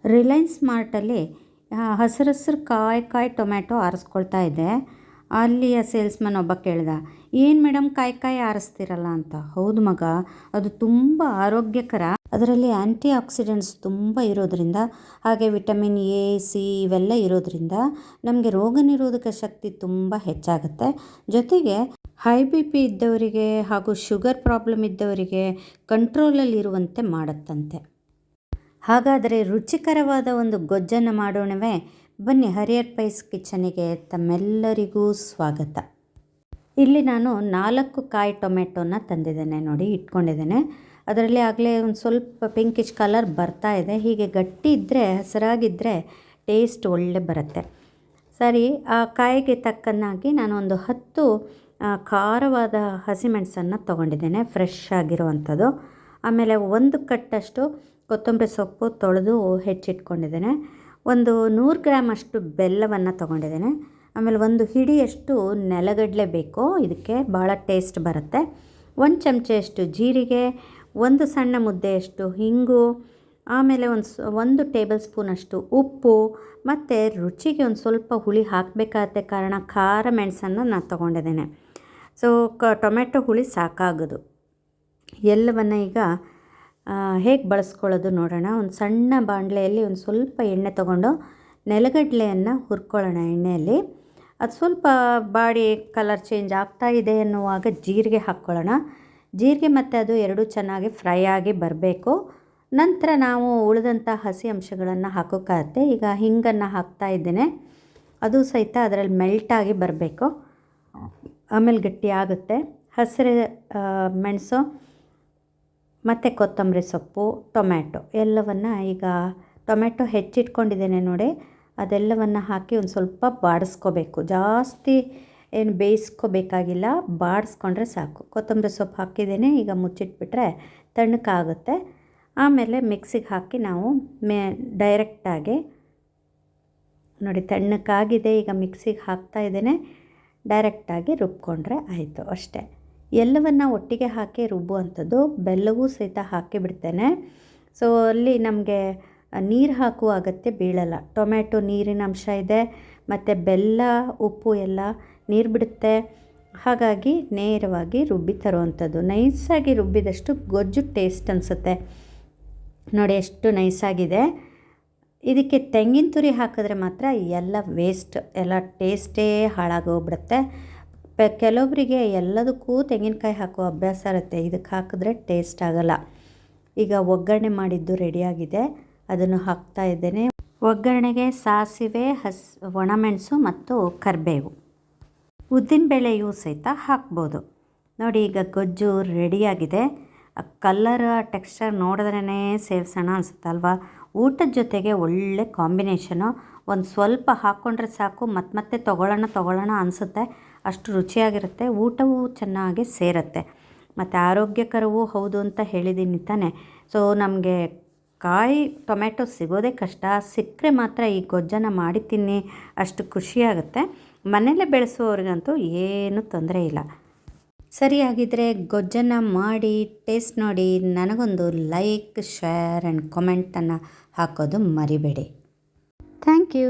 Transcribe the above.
ರಿಲಯನ್ಸ್ ಮಾರ್ಟಲ್ಲಿ ಹಸಿರು ಕಾಯಿ ಟೊಮ್ಯಾಟೊ ಆರಿಸ್ಕೊಳ್ತಾ ಇದ್ದೆ. ಅಲ್ಲಿಯ ಸೇಲ್ಸ್ಮನ್ ಒಬ್ಬ ಕೇಳ್ದ, ಏನು ಮೇಡಮ್ ಕಾಯಿ ಆರಿಸ್ತಿರಲ್ಲ ಅಂತ. ಹೌದು ಮಗ, ಅದು ತುಂಬ ಆರೋಗ್ಯಕರ. ಅದರಲ್ಲಿ ಆ್ಯಂಟಿ ಆಕ್ಸಿಡೆಂಟ್ಸ್ ತುಂಬ ಇರೋದರಿಂದ, ಹಾಗೆ ವಿಟಮಿನ್ ಎ ಸಿ ಇವೆಲ್ಲ ಇರೋದರಿಂದ ನಮಗೆ ರೋಗ ನಿರೋಧಕ ಶಕ್ತಿ ತುಂಬ ಹೆಚ್ಚಾಗುತ್ತೆ. ಜೊತೆಗೆ ಹೈ ಬಿ ಪಿ ಇದ್ದವರಿಗೆ ಹಾಗೂ ಶುಗರ್ ಪ್ರಾಬ್ಲಮ್ ಇದ್ದವರಿಗೆ ಕಂಟ್ರೋಲಲ್ಲಿ ಇರುವಂತೆ ಮಾಡುತ್ತಂತೆ. ಹಾಗಾದರೆ ರುಚಿಕರವಾದ ಒಂದು ಗೊಜ್ಜನ್ನು ಮಾಡೋಣವೇ? ಬನ್ನಿ, ಹರಿಯರ್ ಪೈಸ್ ಕಿಚನಿಗೆ ತಮ್ಮೆಲ್ಲರಿಗೂ ಸ್ವಾಗತ. ಇಲ್ಲಿ ನಾನು 4 ಕಾಯಿ ಟೊಮೆಟೊನ ತಂದಿದ್ದೇನೆ, ನೋಡಿ ಇಟ್ಕೊಂಡಿದ್ದೇನೆ. ಅದರಲ್ಲಿ ಆಗಲೇ ಒಂದು ಸ್ವಲ್ಪ ಪಿಂಕಿಶ್ ಕಲರ್ ಬರ್ತಾ ಇದೆ. ಹೀಗೆ ಗಟ್ಟಿ ಇದ್ದರೆ, ಹಸಿರಾಗಿದ್ದರೆ ಟೇಸ್ಟ್ ಒಳ್ಳೆ ಬರುತ್ತೆ. ಸರಿ, ಆ ಕಾಯಿಗೆ ತಕ್ಕನಾಗಿ ನಾನು ಒಂದು 10 ಖಾರವಾದ ಹಸಿಮೆಣಸನ್ನು ತೊಗೊಂಡಿದ್ದೇನೆ, ಫ್ರೆಶ್ ಆಗಿರುವಂಥದ್ದು. ಆಮೇಲೆ 1 ಕಟ್ಟಷ್ಟು ಕೊತ್ತಂಬರಿ ಸೊಪ್ಪು ತೊಳೆದು ಹೆಚ್ಚಿಟ್ಕೊಂಡಿದ್ದೇನೆ. ಒಂದು 100 ಗ್ರಾಮ್ ಅಷ್ಟು ಬೆಲ್ಲವನ್ನು ತೊಗೊಂಡಿದ್ದೇನೆ. ಆಮೇಲೆ 1 ಹಿಡಿಯಷ್ಟು ನೆಲಗಡಲೆ ಬೇಕು, ಇದಕ್ಕೆ ಭಾಳ ಟೇಸ್ಟ್ ಬರುತ್ತೆ. 1 ಚಮಚೆಯಷ್ಟು ಜೀರಿಗೆ, 1 ಸಣ್ಣ ಮುದ್ದೆಯಷ್ಟು ಹಿಂಗು, ಆಮೇಲೆ 1 ಟೇಬಲ್ ಸ್ಪೂನಷ್ಟು ಉಪ್ಪು, ಮತ್ತು ರುಚಿಗೆ ಒಂದು ಸ್ವಲ್ಪ ಹುಳಿ ಹಾಕಬೇಕಾದ ಕಾರಣ ಖಾರ ಮೆಣಸನ್ನು ನಾನು ತೊಗೊಂಡಿದ್ದೇನೆ. ಸೊ ಟೊಮೆಟೊ ಹುಳಿ ಸಾಕಾಗೋದು. ಎಲ್ಲವನ್ನು ಈಗ ಹೇಗೆ ಬಳಸ್ಕೊಳ್ಳೋದು ನೋಡೋಣ. ಒಂದು ಸಣ್ಣ ಬಾಣಲೆಯಲ್ಲಿ ಒಂದು ಸ್ವಲ್ಪ ಎಣ್ಣೆ ತೊಗೊಂಡು ನೆಲಗಡಲೆಯನ್ನು ಹುರ್ಕೊಳ್ಳೋಣ ಎಣ್ಣೆಯಲ್ಲಿ. ಅದು ಸ್ವಲ್ಪ ಬಾಡಿ ಕಲರ್ ಚೇಂಜ್ ಆಗ್ತಾ ಇದೆ ಎನ್ನುವಾಗ ಜೀರಿಗೆ ಹಾಕ್ಕೊಳ್ಳೋಣ. ಜೀರಿಗೆ ಮತ್ತು ಅದು ಎರಡೂ ಚೆನ್ನಾಗಿ ಫ್ರೈ ಆಗಿ ಬರಬೇಕು. ನಂತರ ನಾವು ಉಳಿದಂಥ ಹಸಿ ಅಂಶಗಳನ್ನು ಹಾಕೋಕ್ಕಾಗತ್ತೆ. ಈಗ ಹಿಂಗನ್ನು ಹಾಕ್ತಾ ಇದ್ದೇನೆ, ಅದು ಸಹಿತ ಅದರಲ್ಲಿ ಮೆಲ್ಟಾಗಿ ಬರಬೇಕು, ಆಮೇಲೆ ಗಟ್ಟಿ ಆಗುತ್ತೆ. ಹಸಿರು ಮೆಣಸು ಮತ್ತು ಕೊತ್ತಂಬರಿ ಸೊಪ್ಪು, ಟೊಮ್ಯಾಟೊ ಎಲ್ಲವನ್ನು ಈಗ ಟೊಮೆಟೊ ಹೆಚ್ಚಿಟ್ಕೊಂಡಿದ್ದೇನೆ ನೋಡಿ, ಅದೆಲ್ಲವನ್ನು ಹಾಕಿ ಒಂದು ಸ್ವಲ್ಪ ಬಾಡಿಸ್ಕೋಬೇಕು. ಜಾಸ್ತಿ ಏನು ಬೇಯಿಸ್ಕೋಬೇಕಾಗಿಲ್ಲ, ಬಾಡಿಸ್ಕೊಂಡ್ರೆ ಸಾಕು. ಕೊತ್ತಂಬರಿ ಸೊಪ್ಪು ಹಾಕಿದ್ದೇನೆ, ಈಗ ಮುಚ್ಚಿಟ್ಬಿಟ್ರೆ ತಣ್ಣಕ್ಕಾಗುತ್ತೆ. ಆಮೇಲೆ ಮಿಕ್ಸಿಗೆ ಹಾಕಿ ನಾವು ಡೈರೆಕ್ಟಾಗಿ ನೋಡಿ ತಣ್ಣಕ್ಕಾಗಿದೆ. ಈಗ ಮಿಕ್ಸಿಗೆ ಹಾಕ್ತಾ ಇದ್ದೇನೆ, ಡೈರೆಕ್ಟಾಗಿ ರುಬ್ಕೊಂಡ್ರೆ ಆಯಿತು, ಅಷ್ಟೇ. ಎಲ್ಲವನ್ನು ಒಟ್ಟಿಗೆ ಹಾಕಿ ರುಬ್ಬುವಂಥದ್ದು. ಬೆಲ್ಲವೂ ಸಹಿತ ಹಾಕಿಬಿಡ್ತೇನೆ. ಸೊ ಅಲ್ಲಿ ನಮಗೆ ನೀರು ಹಾಕುವ ಅಗತ್ಯ ಬೀಳಲ್ಲ. ಟೊಮ್ಯಾಟೊ ನೀರಿನ ಅಂಶ ಇದೆ, ಮತ್ತು ಬೆಲ್ಲ ಉಪ್ಪು ಎಲ್ಲ ನೀರು ಬಿಡುತ್ತೆ. ಹಾಗಾಗಿ ನೇರವಾಗಿ ರುಬ್ಬಿ ತರುವಂಥದ್ದು. ನೈಸಾಗಿ ರುಬ್ಬಿದಷ್ಟು ಗೊಜ್ಜು ಟೇಸ್ಟ್ ಅನಿಸುತ್ತೆ. ನೋಡಿ ಎಷ್ಟು ನೈಸಾಗಿದೆ. ಇದಕ್ಕೆ ತೆಂಗಿನ ತುರಿ ಹಾಕಿದ್ರೆ ಮಾತ್ರ ಎಲ್ಲ ವೇಸ್ಟ್, ಎಲ್ಲ ಟೇಸ್ಟೇ ಹಾಳಾಗೋಗ್ಬಿಡುತ್ತೆ. ಕೆಲವೊಬ್ಬರಿಗೆ ಎಲ್ಲದಕ್ಕೂ ತೆಂಗಿನಕಾಯಿ ಹಾಕೋ ಅಭ್ಯಾಸ ಇರುತ್ತೆ, ಇದಕ್ಕೆ ಹಾಕಿದ್ರೆ ಟೇಸ್ಟ್ ಆಗೋಲ್ಲ. ಈಗ ಒಗ್ಗರಣೆ ಮಾಡಿದ್ದು ರೆಡಿಯಾಗಿದೆ, ಅದನ್ನು ಹಾಕ್ತಾ ಇದ್ದೇನೆ. ಒಗ್ಗರಣೆಗೆ ಸಾಸಿವೆ, ಒಣಮೆಣಸು ಮತ್ತು ಕರಿಬೇವು, ಉದ್ದಿನಬೇಳೆಯೂ ಸಹಿತ ಹಾಕ್ಬೋದು. ನೋಡಿ ಈಗ ಗೊಜ್ಜು ರೆಡಿಯಾಗಿದೆ. ಕಲ್ಲರ್ ಟೆಕ್ಸ್ಚರ್ ನೋಡಿದ್ರೇ ಸೇವಿಸೋಣ ಅನಿಸುತ್ತಲ್ವ. ಊಟದ ಜೊತೆಗೆ ಒಳ್ಳೆ ಕಾಂಬಿನೇಷನು. ಒಂದು ಸ್ವಲ್ಪ ಹಾಕ್ಕೊಂಡ್ರೆ ಸಾಕು, ಮತ್ತೆ ತೊಗೊಳ್ಳೋಣ ಅನಿಸುತ್ತೆ, ಅಷ್ಟು ರುಚಿಯಾಗಿರುತ್ತೆ. ಊಟವೂ ಚೆನ್ನಾಗಿ ಸೇರುತ್ತೆ, ಮತ್ತು ಆರೋಗ್ಯಕರವೂ ಹೌದು ಅಂತ ಹೇಳಿದ್ದೀನಿ ತಾನೆ. ಸೊ ನಮಗೆ ಕಾಯಿ ಟೊಮೆಟೊ ಸಿಗೋದೇ ಕಷ್ಟ, ಸಿಕ್ಕರೆ ಮಾತ್ರ ಈ ಗೊಜ್ಜನ್ನು ಮಾಡಿ ತಿನ್ನಿ, ಅಷ್ಟು ಖುಷಿಯಾಗುತ್ತೆ. ಮನೆಯಲ್ಲೇ ಬೆಳೆಸುವವ್ರಿಗಂತೂ ಏನೂ ತೊಂದರೆ ಇಲ್ಲ. ಸರಿಯಾಗಿದ್ದರೆ ಗೊಜ್ಜನ್ನು ಮಾಡಿ ಟೇಸ್ಟ್ ನೋಡಿ ನನಗೊಂದು ಲೈಕ್, ಶೇರ್ ಆ್ಯಂಡ್ ಕಮೆಂಟನ್ನು ಹಾಕೋದು ಮರಿಬೇಡಿ. Thank you.